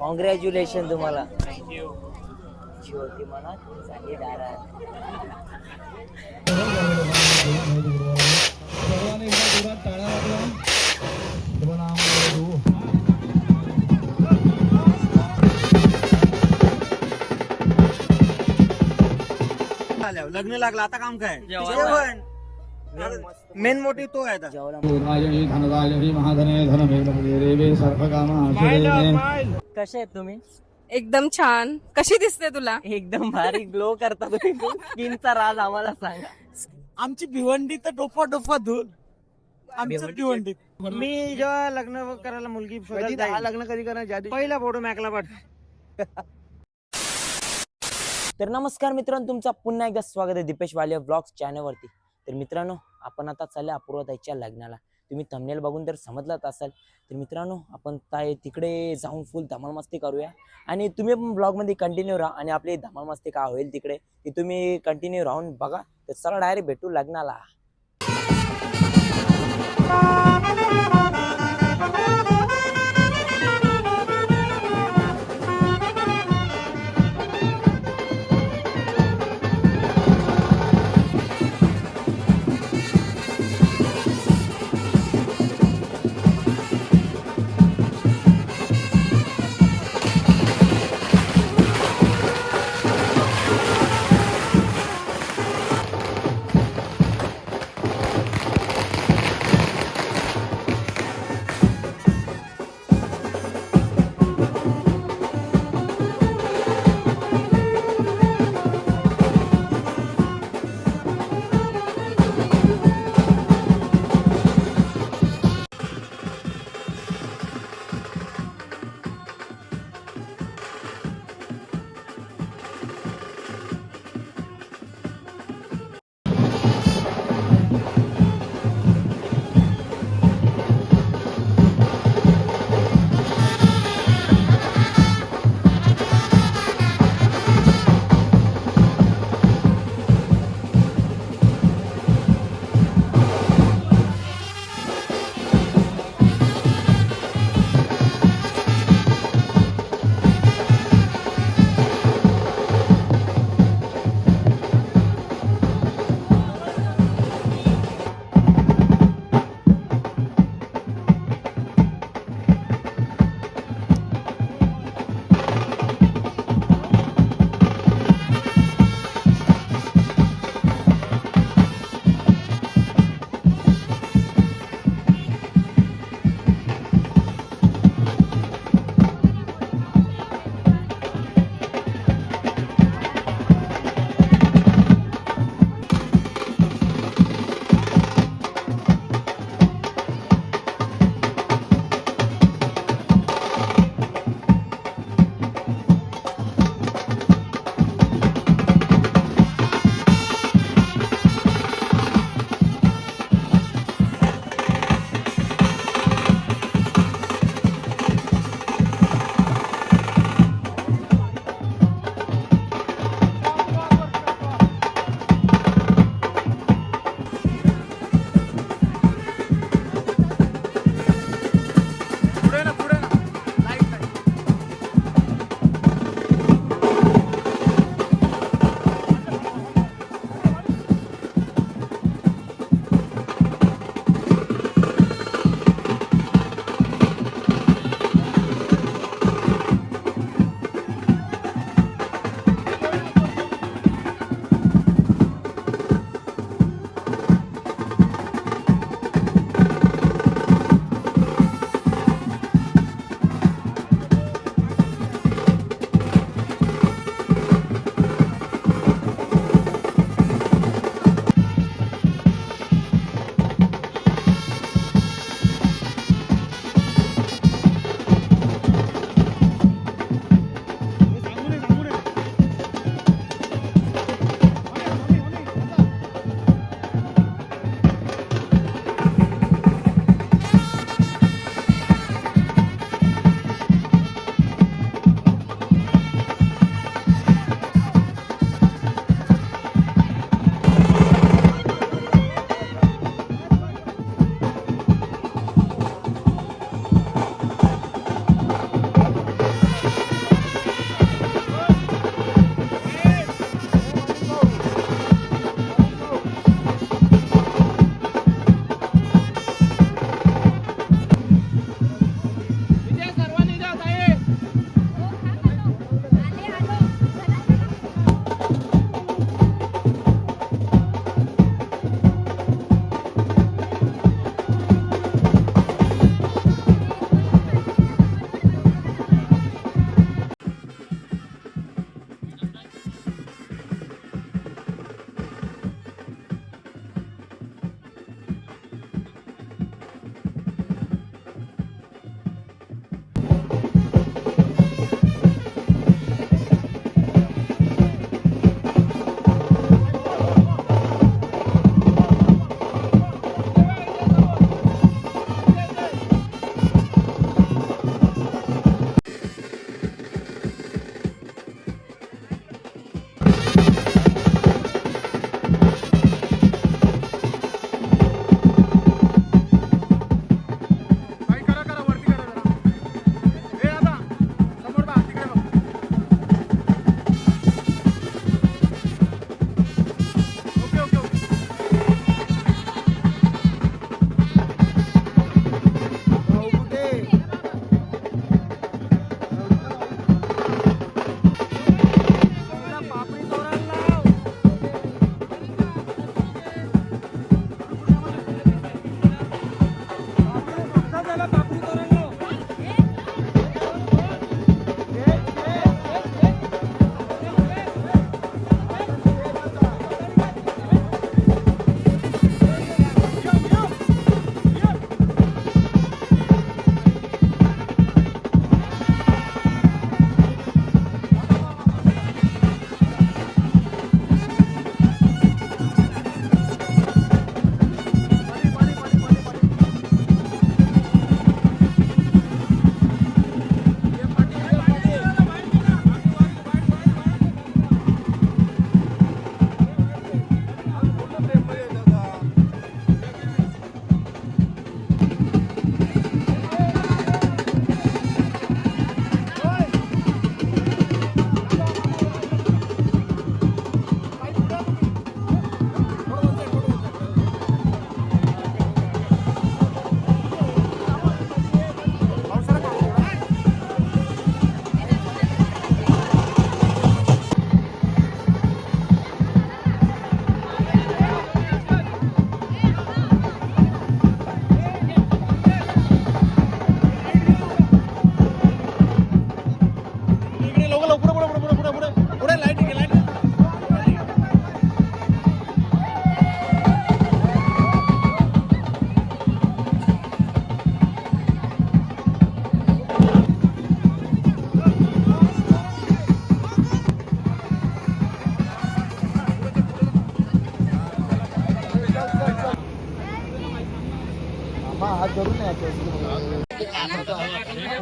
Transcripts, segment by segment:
Congratulation तुम्हाला. ज्योती मनात झाली दारात. सर्वांनी एकदा जोरात टाळ्या वाजवा. तुम्हाला आम्हाला देऊ. लग्न लागलं आता काम काय जेवण. मेन मोटिव्ह तो आहे आता. राजही धनराजही महाधने धनमेव देवे सर्वकामा. कसे आहेत तुम्ही? एकदम छान. कशी दिसते तुला? एकदम भारी ग्लो करता तुम्ही. स्किनचा राज आम्हाला सांगा. आमची भिवंडी तर डोफा डोफा धुल. आमचं भिवंडी. मी जेव्हा लग्न करायला मुलगी लग्न कधी करायला पहिला फोटो मॅकला पाठ. तर नमस्कार मित्रांनो, तुमचा पुन्हा एकदा स्वागत आहे दीपेश वालिया ब्लॉग्स चॅनलवरती. तर मित्रांनो, आपण आता चालले अपूर्वाताईच्या लग्नाला. तुम्ही थंबनेल बघून तर समजलाच असाल. तर मित्रांनो, आपण तिकडे जाऊन फुल धमाल मस्ती करूया आणि तुम्ही पण ब्लॉगमध्ये कंटिन्यू राहा आणि आपली धमाल मस्ती काय होईल तिकडे ती तुम्ही कंटिन्यू राहून बघा. तर चला डायरेक्ट भेटू लग्नाला.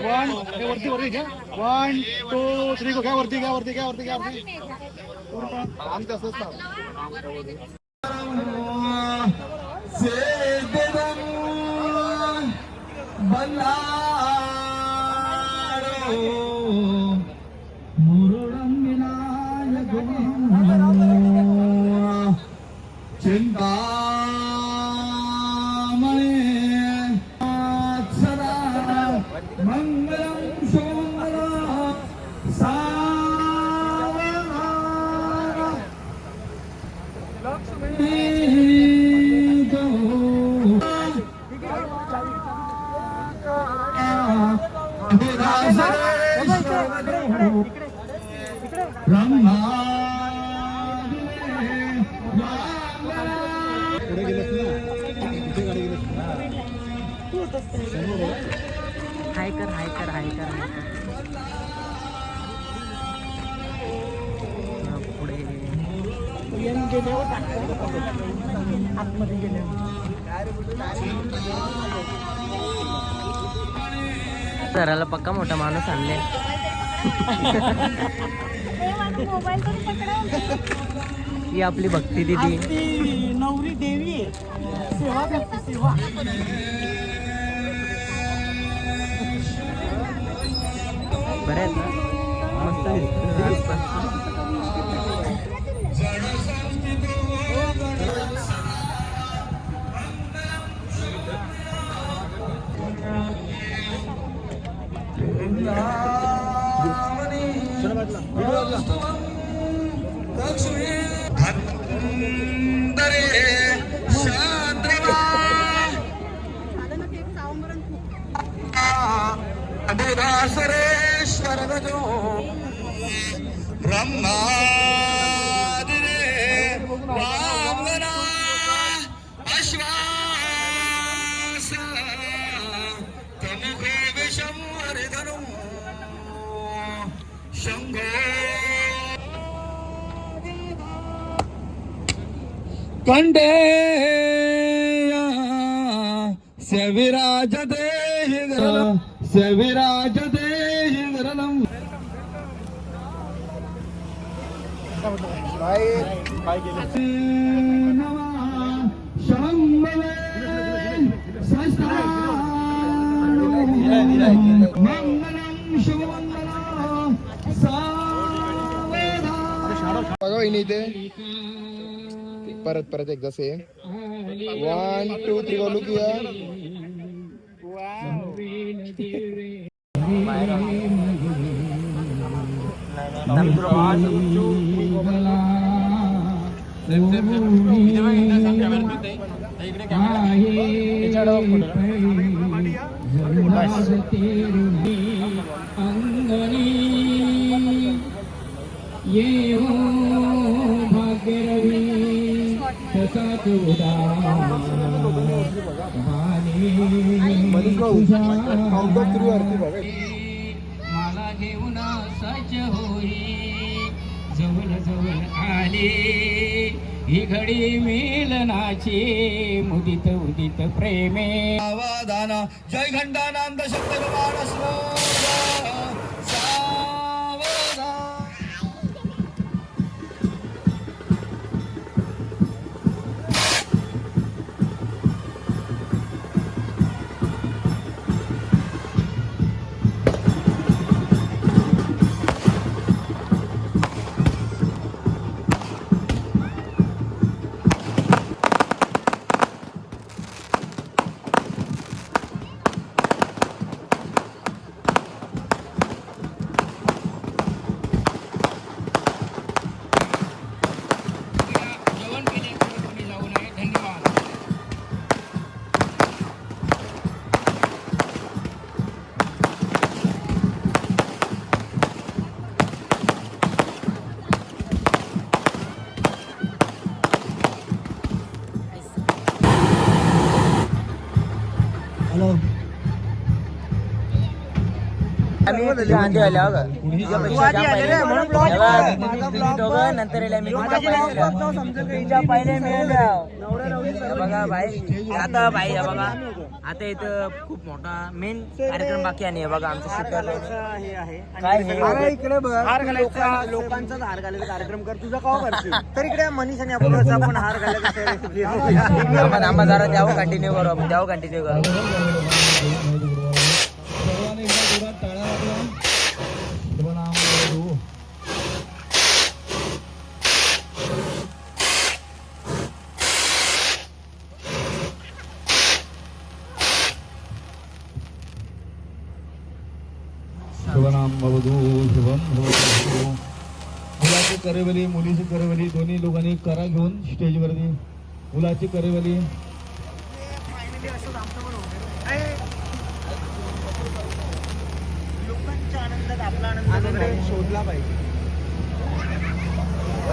वरती घ्या 1 2 3 घ्या वरती आमचं असंच पुढे गेलेत ना इथे गाडी गेलेत हाय कर पुढे घराला पक्का मोठा माणूस आणले ही आपली भक्ती दिदी नवरी देवी सेवा करते सेवा. बरे आहेत ना मस्त कंडे सेविराज देहि गरलम काय गेले शंभवे मंगलम शुभमंगलम बघा इथे परत एकदा से 1 2 3 बोलू किया ये हो भाग्य रवी तसाच मला घेऊन सज्ज होई जवळ जवळ आली ही घडी मिलनाची मुदित उदित प्रेमे आवादाना जय घंटानंद शब्द बघा भाई आता भाई बघा आता इथं खूप मोठा मेन कार्यक्रम बाकी आहे बघा आमचं हार शूटर घालायचं हे आहे आणि काय इकडे हे? सगळं अरे इकडे बघ हार घालायचा लोकांचा हार घालायचा कार्यक्रम कर तुझा का करशील तर इकडे मनीष आणि आपण कसं आपण हार घालायचा थांबा जरा द्यावं कंटिन्यू करू आपण द्यावं कंटिन्यू करू सर्वांनी एकदा जोरात टाळ्या वाजवा. शिवनाम वधू. शिवनाम वधू शिवम भवतु. मुलाची करेवली मुलीची करेवली दोन्ही लोकांनी करा घेऊन स्टेजवरती मुलाची करेवली लोकांच्या आनंदात आपला आनंद शोधला पाहिजे.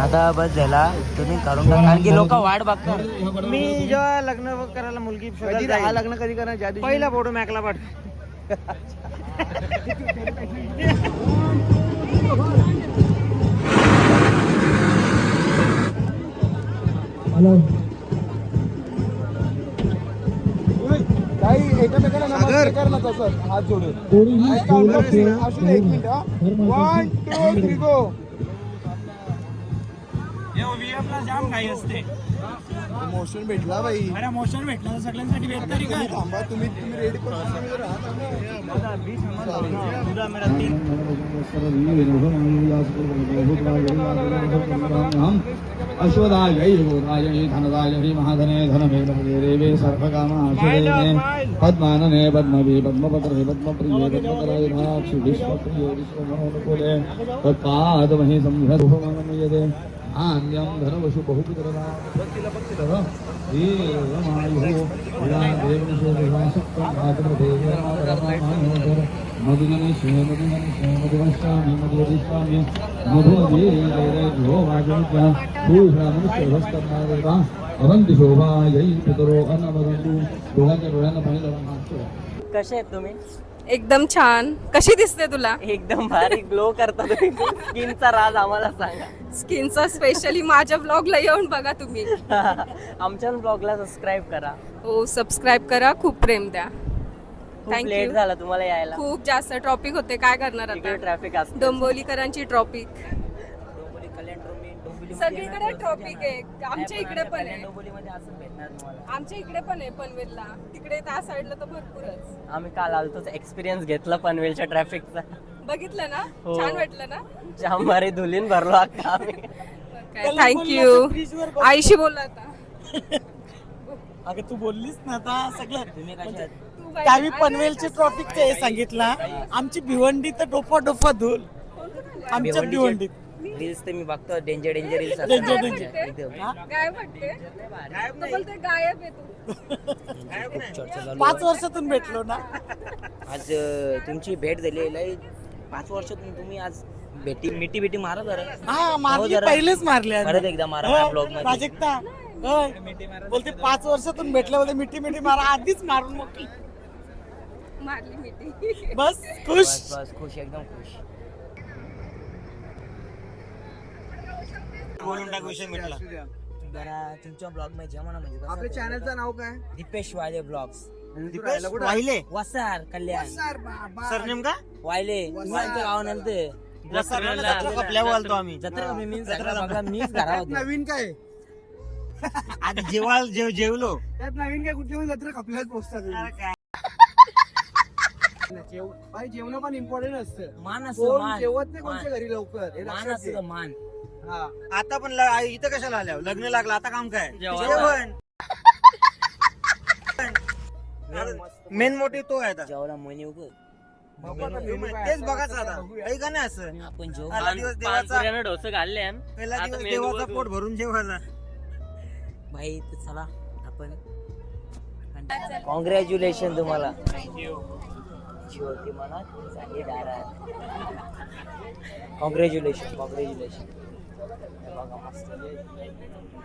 आता बस झाला तुम्ही काढून टाका कारण की लोक वाट बघतात मी जेव्हा लग्न करायला मुलगी शोधायला जाईल, लग्न कधी करणार ज्या दिवशी पहिला फोटो मॅकला पाठ काही एकमेकाला नमस्कार कर ना तसं हात जोडून असू दे 1 मिनिट 1 2 3 गो जाम काही असते मोशन भेटला बाई अरे मोशन भेटलं सगळ्यांसाठी भेट तरी काय थांबा तुम्ही रेडी अश्वदाय गोदाय धनदाय महाधने धनमे रेवे सर्वकामाशुरे पद्मानने पद्मवे पद्मपत्रे पद्मप्रिये पद्मकराय धाक्षि विश्वप्रिये विश्वमनोनुकूले तत्पादमहि संहृतमनमयते आन्यं धनवशु बहुपितरदा भक्तिलभक्तिलभ देवमायुः या देवनिषेधवासक्तं भाद्रदेवरामाधर मधुगणेशे मधुगणेशे मधुवष्टामि मधुवदिष्टामि मधुवदीरेभ्यो वाजनित्या भूषामनुष्यभस्तर्मादेवा अवन्ति शोभायै पितरो अन्नमदन्तु दोघांच्या डोळ्यांना पाणी लावून कसे आहेत तुम्ही एकदम छान. कशी दिसते तुला? एकदम भारी ग्लो करता तुम्ही स्किनचा राज आम्हाला सांगा स्किनचा स्पेशली माझ्या ब्लॉगला येऊन बघा तुम्ही. आमच्या ब्लॉगला सबस्क्राईब करा हो सबस्क्राईब करा. खूप प्रेम द्या. खूप लेट थँक्यू. झाला तुम्हाला यायला खूप जास्त ट्रॉपिक होते. काय करणार तिकडे आता? ट्रॅफिक असतं डोंबिवलीकरांची ट्रॉपिक सगळीकडे ट्रॉपिक आहे. आमच्या इकडे पण आहे. डोंबिवलीमध्ये असं भेटणार तुम्हाला आमच्या इकडे पण आहे पनवेलला. तिकडे त्या साईडला तर भरपूरच. आम्ही काल आलतोच एक्सपिरियन्स घेतला पनवेलच्या ट्रॅफिकचा बघितलं ना? हो. छान वाटलं ना? जांभारी धुलीन भरलो अख्खा आम्ही थँक्यू. आईशी बोलला आता. अगं तू बोललीस ना आता सगळं तुम्ही कशा आहात? तू बाई- त्यावेळी पनवेलचे ट्रॉफिकचे हे सांगितला आमची भिवंडी तर डोफा धुल आमच्या भिवंडीत रील्स ते मी बघतो डेंजर रील्स Danger. गायब वाटते. तो बोलते गायब आहे तू. 5 वर्षातून भेटलो ना. आज तुमची भेट झाली लय 5 वर्षातून तुम्ही आज मिठी मारा जरा हा हो मारली जरा. पहिलेच मारले आम्ही. परत एकदा मारा हो, माझ्या ब्लॉग मध्ये प्राजक्ता होय. बोलते 5 वर्षातून भेटले बोलते मिठी मारा आधीच मारून मोकली मारली मिठी. बस खुश. बस खुश एकदम खुश बोलून टाक विषय मिटला. जरा तुमच्या ब्लॉग मध्ये जेव्हा म्हणजे कसं आपल्या होतं? चॅनलचं नाव काय? दीपेश वाले ब्लॉग्स वाहिले वसार कल्याण सरनेम का? वायले तुम्ही आमच्या गावानंतर कपल्या बोलतो आम्ही. जत्रा मी बघा मीच घरा होते नवीन काय आधी जेवलो त्यात नवीन काय कुठली पण जत्रा कपल्यात पोचतात जेवण पण इम्पॉर्टंट असतं मान असतो कोण मान जेवत नाही मान. कोणच्या घरी लवकर हे मान लक्षात असतो घे. मान हा. आता पण इथं कशाला आल्या लग्न लागलं आता काम काय जेवण. मेन मोटिव्ह तो आहे आता. जेवढा मनी उगत बघू आता मेनू काय तेच असतं. बघायचं आता बघूया. काही का नाही असं आपण जेव पहिला दिवस देवाचा डोसं घालले पहिला दिवस देवाचा पोट भरून जेवायला. भाई तर चला आपण कॉंग्रॅच्युलेशन तुम्हाला ज्योती मनात चांगली दारात कॉंग्रॅच्युलेशन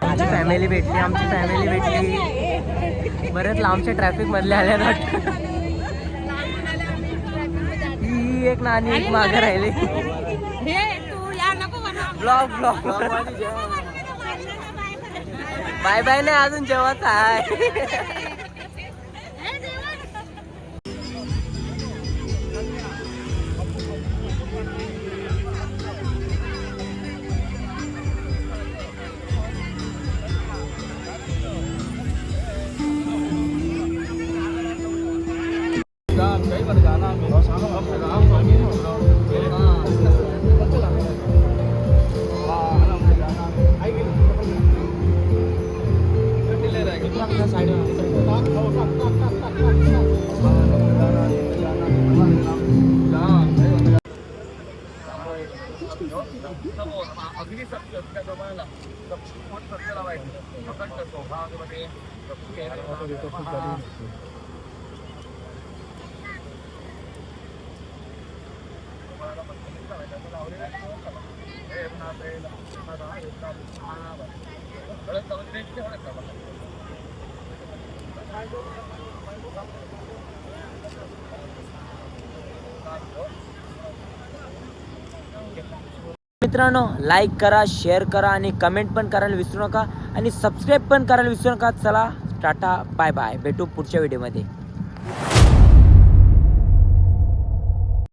आमची फॅमिली भेटली बरेच लांबच्या ट्रॅफिक मधले आल्या ना ही एक नानी एक मागे राहिली ब्लॉग बाय बाय नाही अजून जेवत आहे अगदी सत्य त्या प्रमाणाला कोण सत्य लावायचं अखंड सौभाग्यमध्ये मित्रांनो लाईक करा, शेअर करा आणि कमेंट पण करायला विसरू नका आणि सबस्क्राईब पण करायला विसरू नका. चला टाटा बाय बाय, भेटू पुढच्या व्हिडिओमध्ये.